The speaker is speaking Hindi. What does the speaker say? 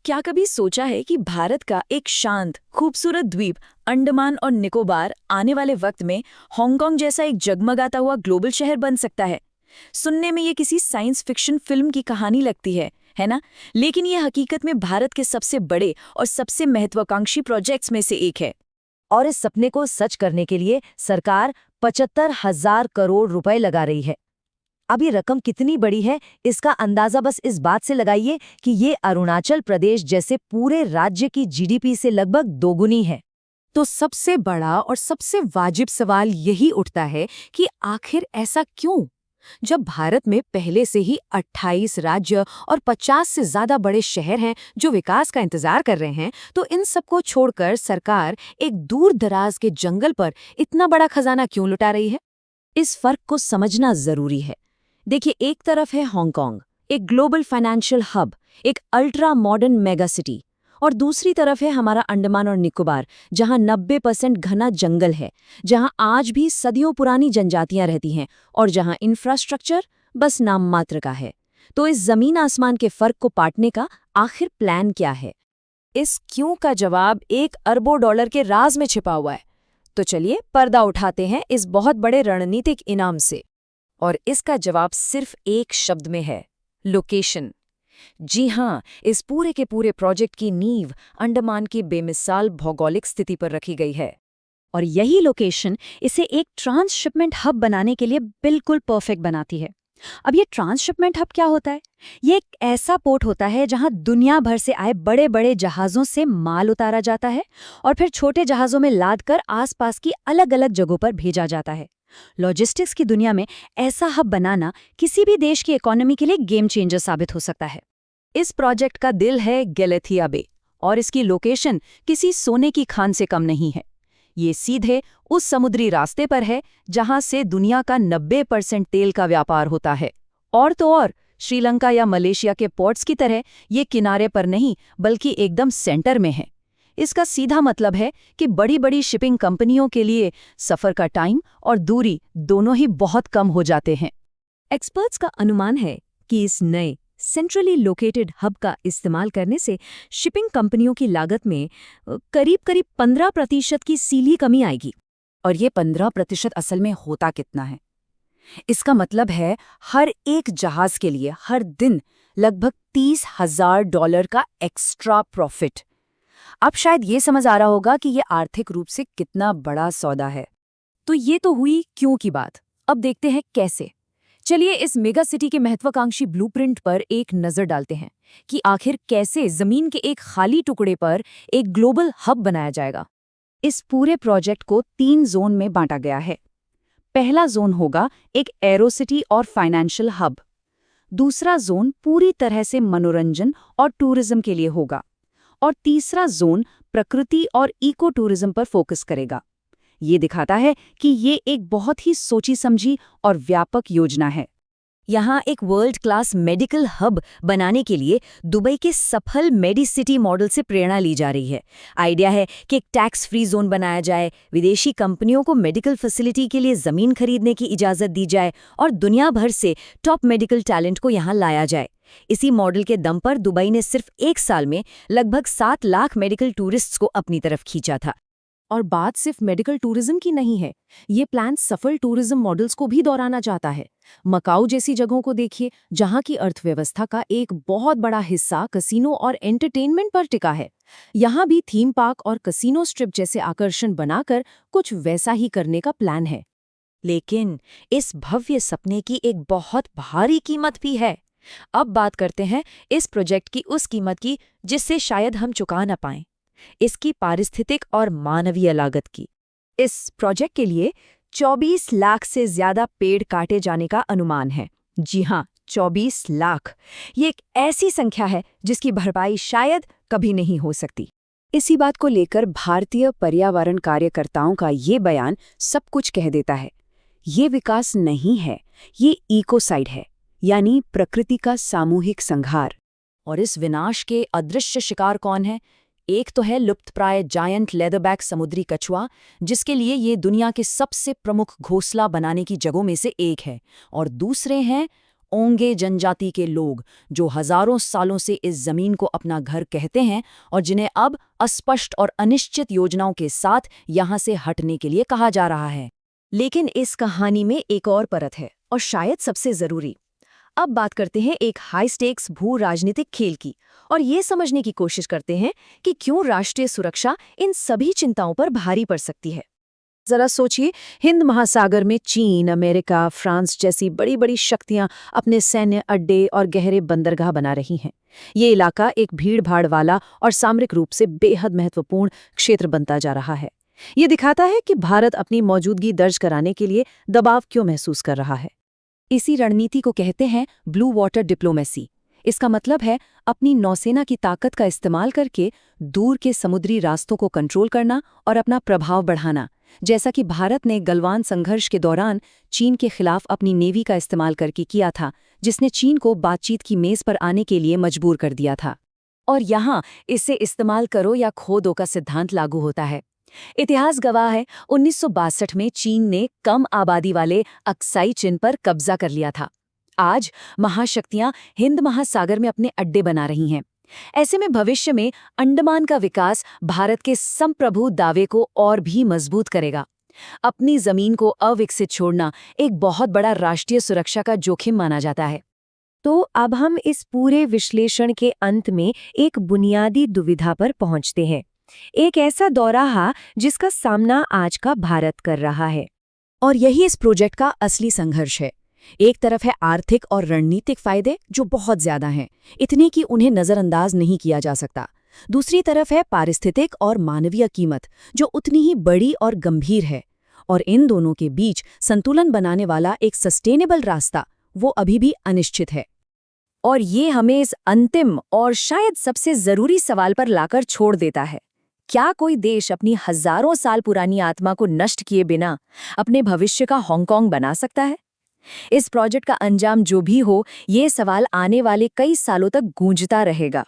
क्या कभी सोचा है कि भारत का एक शांत, खूबसूरत द्वीप अंडमान और निकोबार आने वाले वक्त में हांगकांग जैसा एक जगमगाता हुआ ग्लोबल शहर बन सकता है? सुनने में ये किसी साइंस फिक्शन फिल्म की कहानी लगती है ना? लेकिन ये हकीकत में भारत के सबसे बड़े और सबसे महत्वाकांक्षी प्रोजेक्ट्स में से एक है। और इस सपने को सच करने के लिए सरकार 75,000 करोड़ रुपए लगा रही है। अब ये रकम कितनी बड़ी है, इसका अंदाजा बस इस बात से लगाइए कि ये अरुणाचल प्रदेश जैसे पूरे राज्य की जीडीपी से लगभग दोगुनी है। तो सबसे बड़ा और सबसे वाजिब सवाल यही उठता है कि आखिर ऐसा क्यों? जब भारत में पहले से ही 28 राज्य और 50 से ज्यादा बड़े शहर हैं जो विकास का इंतजार कर रहे हैं, तो इन सबको छोड़कर सरकार एक दूर दराज के जंगल पर इतना बड़ा खजाना क्यों लुटा रही है? इस फर्क को समझना जरूरी है। देखिए, एक तरफ है हांगकांग, एक ग्लोबल फाइनेंशियल हब, एक अल्ट्रा मॉडर्न मेगा सिटी, और दूसरी तरफ है हमारा अंडमान और निकोबार, जहां 90% घना जंगल है, जहां आज भी सदियों पुरानी जनजातियां रहती हैं और जहां इंफ्रास्ट्रक्चर बस नाम मात्र का है। तो इस जमीन आसमान के फर्क को पाटने का आखिर प्लान क्या है? इस क्यों का जवाब $1 अरब के राज में छिपा हुआ है। तो चलिए पर्दा उठाते हैं इस बहुत बड़े रणनीतिक इनाम से। और इसका जवाब सिर्फ एक शब्द में है: लोकेशन। जी हाँ, इस पूरे के पूरे प्रोजेक्ट की नींव अंडमान की बेमिसाल भौगोलिक स्थिति पर रखी गई है। और यही लोकेशन इसे एक ट्रांसशिपमेंट हब बनाने के लिए बिल्कुल परफेक्ट बनाती है। अब ये ट्रांसशिपमेंट हब क्या होता है? ये एक ऐसा पोर्ट होता है जहां दुनिया भर से आए बड़े बड़े जहाज़ों से माल उतारा जाता है और फिर छोटे जहाज़ों में लाद कर आसपास की अलग अलग जगहों पर भेजा जाता है। लॉजिस्टिक्स की दुनिया में ऐसा हब बनाना किसी भी देश की इकोनॉमी के लिए गेम चेंजर साबित हो सकता है। इस प्रोजेक्ट का दिल है गैलेथिया बे, और इसकी लोकेशन किसी सोने की खान से कम नहीं है। ये सीधे उस समुद्री रास्ते पर है जहां से दुनिया का 90% तेल का व्यापार होता है। और तो और, श्रीलंका या मलेशिया के पोर्ट्स की तरह ये किनारे पर नहीं बल्कि एकदम सेंटर में है। इसका सीधा मतलब है कि बड़ी बड़ी शिपिंग कंपनियों के लिए सफ़र का टाइम और दूरी दोनों ही बहुत कम हो जाते हैं। एक्सपर्ट्स का अनुमान है कि इस नए सेंट्रली लोकेटेड हब का इस्तेमाल करने से शिपिंग कंपनियों की लागत में करीब 15% की सीधी कमी आएगी। और ये 15% असल में होता कितना है? इसका मतलब है हर एक जहाज के लिए हर दिन लगभग $30,000 का एक्स्ट्रा प्रॉफिट। अब शायद ये समझ आ रहा होगा कि ये आर्थिक रूप से कितना बड़ा सौदा है। तो ये तो हुई क्यों की बात। अब देखते हैं कैसे। चलिए इस मेगा सिटी के महत्वाकांक्षी ब्लूप्रिंट पर एक नजर डालते हैं कि आखिर कैसे जमीन के एक खाली टुकड़े पर एक ग्लोबल हब बनाया जाएगा। इस पूरे प्रोजेक्ट को 3 जोन में बांटा गया है। पहला जोन होगा एक एरोसिटी और फाइनेंशियल हब। दूसरा जोन पूरी तरह से मनोरंजन और टूरिज्म के लिए होगा। और तीसरा जोन प्रकृति और इको टूरिज्म पर फोकस करेगा। ये दिखाता है कि ये एक बहुत ही सोची समझी और व्यापक योजना है। यहाँ एक वर्ल्ड क्लास मेडिकल हब बनाने के लिए दुबई के सफल मेडिसिटी मॉडल से प्रेरणा ली जा रही है। आइडिया है कि एक टैक्स फ्री जोन बनाया जाए, विदेशी कंपनियों को मेडिकल फैसिलिटी के लिए ज़मीन खरीदने की इजाज़त दी जाए और दुनिया भर से टॉप मेडिकल टैलेंट को यहाँ लाया जाए। इसी मॉडल के दम पर दुबई ने सिर्फ 1 साल में लगभग 7 लाख मेडिकल टूरिस्ट्स को अपनी तरफ खींचा था। और बात सिर्फ मेडिकल टूरिज्म की नहीं है, ये प्लान सफल टूरिज्म मॉडल्स को भी दोहराना चाहता है। मकाऊ जैसी जगहों को देखिए, जहां की अर्थव्यवस्था का एक बहुत बड़ा हिस्सा कसिनो और एंटरटेनमेंट पर टिका है। यहां भी थीम पार्क और कसिनो स्ट्रिप जैसे आकर्षण बनाकर कुछ वैसा ही करने का प्लान है। लेकिन इस भव्य सपने की एक बहुत भारी कीमत भी है। अब बात करते हैं इस प्रोजेक्ट की उस कीमत की जिससे शायद हम चुका न पाएं, इसकी पारिस्थितिक और मानवीय लागत की। इस प्रोजेक्ट के लिए 24 लाख से ज्यादा पेड़ काटे जाने का अनुमान है। जी हाँ, 24 लाख। ये एक ऐसी संख्या है जिसकी भरपाई शायद कभी नहीं हो सकती। इसी बात को लेकर भारतीय पर्यावरण कार्यकर्ताओं का ये बयान सब कुछ कह देता है। ये विकास नहीं है, ये इकोसाइड है, यानी प्रकृति का सामूहिक संहार। और इस विनाश के अदृश्य शिकार कौन है? एक तो है लुप्तप्राय जायंट लेदरबैक समुद्री कछुआ, जिसके लिए ये दुनिया के सबसे प्रमुख घोंसला बनाने की जगहों में से एक है। और दूसरे हैं ओंगे जनजाति के लोग जो हजारों सालों से इस जमीन को अपना घर कहते हैं और जिन्हें अब अस्पष्ट और अनिश्चित योजनाओं के साथ यहां से हटने के लिए कहा जा रहा है। लेकिन इस कहानी में एक और परत है, और शायद सबसे जरूरी। अब बात करते हैं एक हाई स्टेक्स भू राजनीतिक खेल की, और ये समझने की कोशिश करते हैं कि क्यों राष्ट्रीय सुरक्षा इन सभी चिंताओं पर भारी पड़ सकती है। जरा सोचिए, हिंद महासागर में चीन, अमेरिका, फ्रांस जैसी बड़ी बड़ी शक्तियां अपने सैन्य अड्डे और गहरे बंदरगाह बना रही हैं। ये इलाका एक भीड़-भाड़ वाला और सामरिक रूप से बेहद महत्वपूर्ण क्षेत्र बनता जा रहा है। ये दिखाता है कि भारत अपनी मौजूदगी दर्ज कराने के लिए दबाव क्यों महसूस कर रहा है। इसी रणनीति को कहते हैं ब्लू वाटर डिप्लोमेसी। इसका मतलब है अपनी नौसेना की ताकत का इस्तेमाल करके दूर के समुद्री रास्तों को कंट्रोल करना और अपना प्रभाव बढ़ाना, जैसा कि भारत ने गलवान संघर्ष के दौरान चीन के खिलाफ अपनी नेवी का इस्तेमाल करके किया था, जिसने चीन को बातचीत की मेज पर आने के लिए मजबूर कर दिया था। और यहाँ इसे इस्तेमाल करो या खो दो का सिद्धांत लागू होता है। इतिहास गवाह है, 1962 में चीन ने कम आबादी वाले अक्साई चिन पर कब्जा कर लिया था। आज महाशक्तियां हिंद महासागर में अपने अड्डे बना रही हैं। ऐसे में भविष्य में अंडमान का विकास भारत के संप्रभु दावे को और भी मजबूत करेगा। अपनी जमीन को अविकसित छोड़ना एक बहुत बड़ा राष्ट्रीय सुरक्षा का जोखिम माना जाता है। तो अब हम इस पूरे विश्लेषण के अंत में एक बुनियादी दुविधा पर पहुंचते हैं, एक ऐसा दौराहा जिसका सामना आज का भारत कर रहा है। और यही इस प्रोजेक्ट का असली संघर्ष है। एक तरफ है आर्थिक और रणनीतिक फायदे जो बहुत ज्यादा हैं, इतने कि उन्हें नजरअंदाज नहीं किया जा सकता। दूसरी तरफ है पारिस्थितिक और मानवीय कीमत जो उतनी ही बड़ी और गंभीर है। और इन दोनों के बीच संतुलन बनाने वाला एक सस्टेनेबल रास्ता वो अभी भी अनिश्चित है। और ये हमें इस अंतिम और शायद सबसे जरूरी सवाल पर लाकर छोड़ देता है, क्या कोई देश अपनी हजारों साल पुरानी आत्मा को नष्ट किए बिना अपने भविष्य का हांगकांग बना सकता है? इस प्रोजेक्ट का अंजाम जो भी हो, ये सवाल आने वाले कई सालों तक गूंजता रहेगा।